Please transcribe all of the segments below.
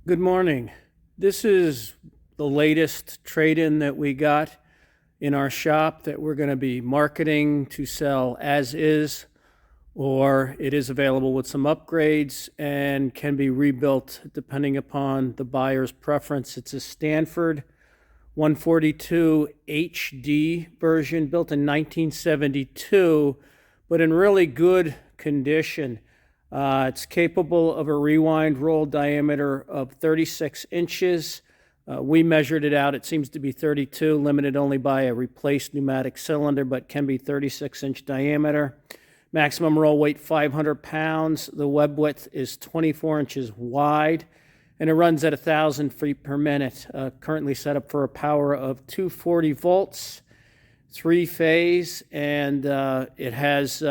Good morning. This is the latest trade-in that we got in our shop that we're going to be marketing to sell as is, or it is available with some upgrades and can be rebuilt depending upon the buyer's preference. It's a Stanford 142 HD version built in 1972, but in really good condition. It's capable of a rewind roll diameter of 36 inches. We measured it out. It seems to be 32, limited only by a replaced pneumatic cylinder, but can be 36-inch diameter. Maximum roll weight, 500 pounds. The web width is 24 inches wide, and it runs at 1,000 feet per minute. Currently set up for a power of 240 volts, 3-phase, and it has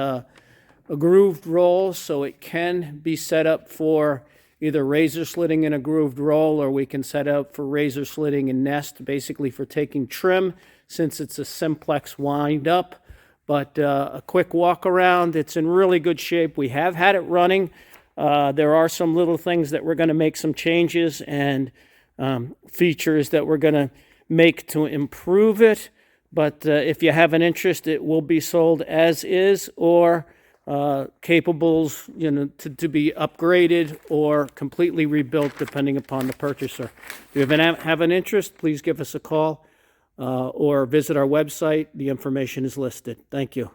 a grooved roll, so it can be set up for either razor slitting in a grooved roll, or we can set up for razor slitting and nest, basically for taking trim, since it's a simplex wind up. But a quick walk around, it's in really good shape. We have had it running. There are some little things that we're going to make some changes and features that we're going to make to improve it. But if you have an interest, it will be sold as is, or capables, to be upgraded or completely rebuilt depending upon the purchaser. If you have an interest, please give us a call or visit our website. The information is listed. Thank you.